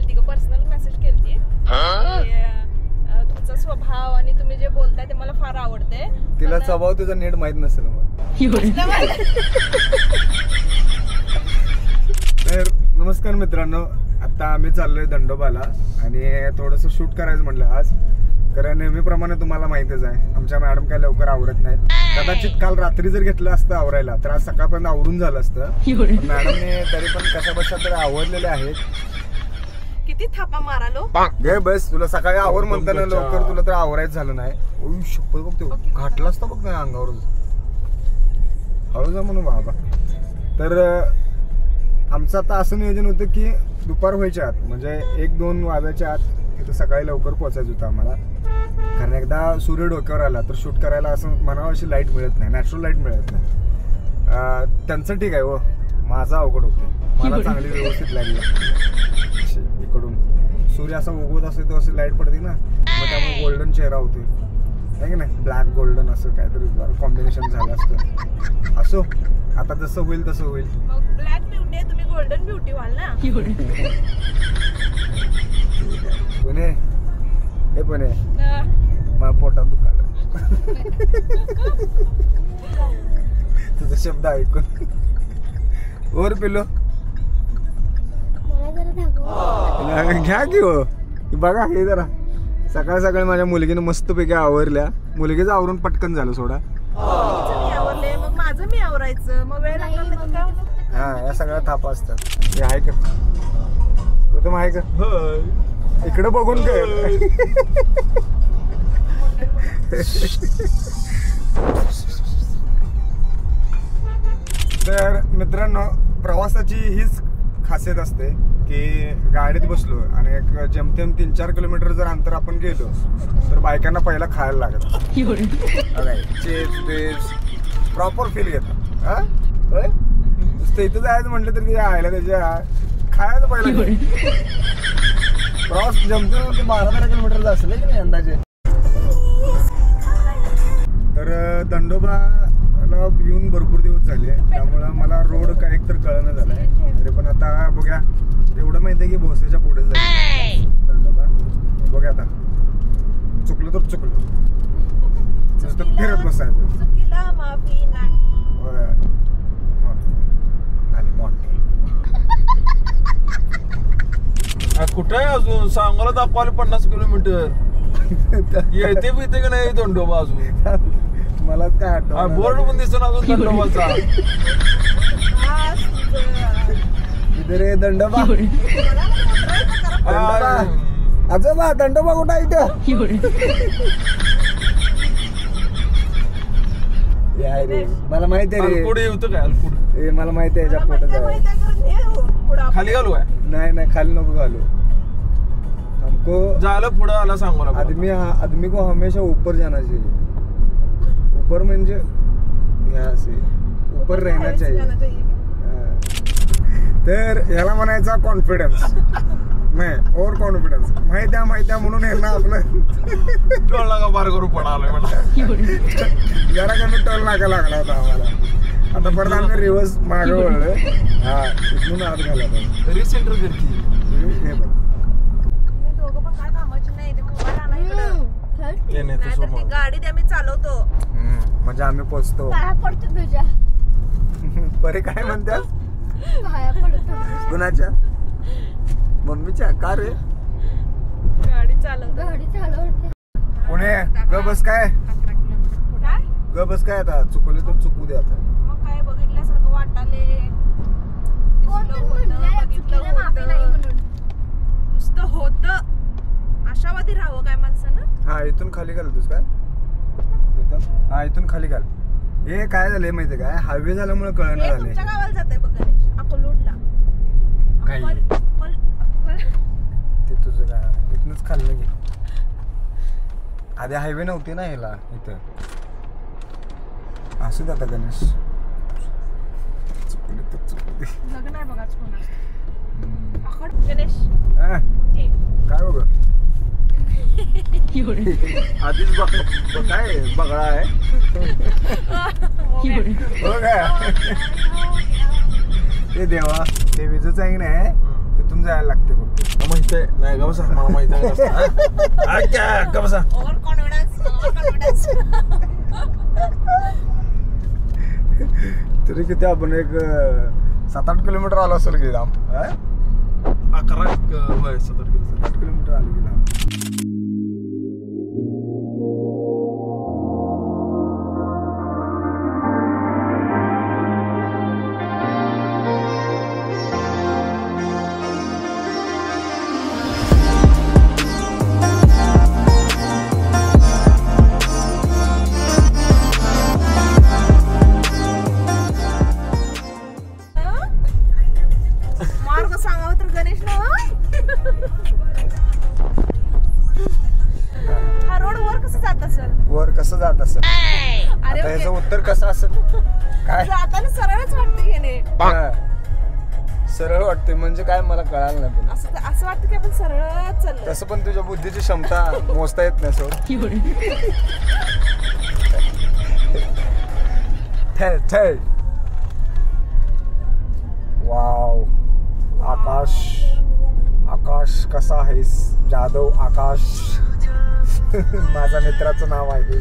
केलती ग, personal message केलती. तुमचा स्वभाव आणि तुम्ही जे बोलताय ते मला फार आवडते. तिला स्वभाव तुझा नीट माहित नसेल मग. तर नमस्कार मित्रांनो, आता आम्ही चाललोय दंडोबाला आणि थोडंसं शूट करायचं म्हटलं आज. कारण नेहमीप्रमाणे तुम्हाला माहितीच आहे आमच्या मॅडम काय लवकर आवरत नाहीत. कदाचित काल रात्री जर घेतलं असतं आवरायला तर आज सकाळपर्यंत आवरून झालं असतं. मॅडमने तरी पण कशा बशा तरी आवरलेले आहेत. किती थापा मारालो गे बस, तुला सकाळी आवर म्हणताना लवकर तुला तर आवरायचं झालं नाही. ओय शपथ बघ, तो घातला असता बघ नाही अंगावरून. हळू जा म्हणून बाबा. तर आमचं आता असं नियोजन होतं की दुपार व्हायच्या आत म्हणजे 1-2 वाजायच्या आत तिथं सकाळी लवकर पोहोचायचं होतं आम्हाला. कारण एकदा सूर्य डोक्यावर आला तर शूट करायला असं म्हणावं अशी लाईट मिळत नाही, नॅचरल लाईट मिळत नाही. त्यांचं ठीक आहे हो, माझा अवघड होते. मला चांगली व्यवस्थित लागली इकडून सूर्य असा उगवत असतो तो अशी लाईट पडते ना, मग त्यामुळे गोल्डन चेहरा होते आहे की नाही, ब्लॅक गोल्डन असं काहीतरी कॉम्बिनेशन झालं असतं. असो आता जसं होईल तसं होईल. ब्लॅक ब्युटी तुम्ही गोल्डन ब्युटी व्हाल ना. पुणे हे पुणे मला पोटात दुखायला तुझा शब्द ऐकून. वर पिलो घ्या की हो. बघा हे जरा सकाळ सकाळी माझ्या मुलगीने मस्तपैकी आवरल्या. मुलगीचं आवरून पटकन झालं सोडा. आवरले मग माझं मी आवरायचं, मग वेळ लागला तर काय होतं. हा या सगळ्या थापा असतात. हे आहे का तू तर आहे का इकडे बघून काय. तर मित्रांनो, प्रवासाची हीच खासियत असते की गाडीत बसलो आणि एक जेमतेम 3-4 किलोमीटर जर अंतर आपण गेलो तर बायकांना पहिला खायला लागत. चिप्स बिप्स प्रॉपर फील घेतात. हा नुसतं इथं जायचं म्हटलं तर तिच्या आयला त्याच्या खायला पहिला. प्रवास जमतेम 12-13 किलोमीटरचा असेल की नाही अंदाजे. तर दंडोबाला येऊन भरपूर दिवस झाले त्यामुळं मला रोड काय एकतर कळणं झालंय. तरी पण आता बघूया, एवढं माहिती आहे की भोसरीच्या पुढे जाईल दंडोबा. बघूया आता चुकलं तर चुकलं, नुसतं फिरत बसायचं. चुकीला माफी नाही. कुठं आहे अजून सांगायला दाखवायला 50 किलोमीटर येते बिते का नाही दंडोबा अजून. मला काय आठवण बोर्ड पण दिसतो ना अजून दंडोबाचा. इधर दंडोबा आजोबा दंडोबा कुठं आहे इथं. मला माहिती आहे रे पुढे येतो काय पुढे. मला माहिती आहे याच्या पोटात खाली घालू काय. नाही खाली नको घालू. हमको झालं पुढे आला सांगू ना. आदमी को हमेशा ऊपर जाना चाहिए. ऊपर म्हणजे यहाँ से ऊपर रहना चाहिए. तर याला म्हणायचा कॉन्फिडन्स नाही ओव्हर कॉन्फिडन्स. माहिती आहे म्हणून हे ना आपलं टोल नाका पार करू पण आलोय म्हणलं. जरा कमी टोल नाका लागला होता आम्हाला. आता परत आम्ही रिव्हर्स मागे वळलोय. हा इथून आत घाला रिसेंटर करते. हे बघ दोघं पण काय कामाची नाही. ते मोबाईल आणा इकडं. नाही ती गाडी ते आम्ही चालवतो म्हणजे आम्ही पोचतो. तुझ्या बरे काय म्हणतात पाया पडतो. कुणाच्या मम्मीच्या का रे. गाडी चालवतो. गाडी चालवते. पुणे ग बस काय ग बस काय आता चुकले तर चुकू दे. आता मग काय बघितल्यासारखं वाटाले. नुसतं होतं. आशावादी राहावं काय माणसानं. हा इथून खाली घालतोस काय. हा इथून खाली घाल. हे काय झालंय माहितीये काय, हायवे झाल्यामुळे कळणं झालंय. तुमच्या गावाला जाते बघ गणेश, अकोलूडला. काय ते तुझं काय इथूनच खाल्लं घे. आधी हायवे नव्हते ना ह्याला इथं. असू दे आता गणेश. चुकले तर चुकले. लग्न आहे बघाच कोणा गणेश. काय बघ आधीच काय बघा आहे. हो काय ते देवा ते विजेचं आहे की नाही तिथून इथून जायला लागते बघ. माहित आहे नाही का बसा मला माहित आहे का बसा ओव्हर कॉन्फिडन्स तरी किती आपण एक 7-8 किलोमीटर आलो असेल की लांब. 11 होय 7 किलोमीटर आलो की लांब. मार्ग सांगावं तर गणेश ना हा रोड वर कसं जात असेल वर कसं जात असेल अरे आता ह्याचं उत्तर कसं असेल काय जाताना सरळच वाटते घेणे हा. सरळ वाटते म्हणजे काय मला कळालं नाही पण असं वाटतं की आपण सरळच चाललोय. तसं पण तुझ्या बुद्धीची क्षमता मोजता येत नाही सोड. ठेळ वाव आकाश आकाश कसा आहेस जाधव आकाश माझ्या मित्राचं नाव आहे.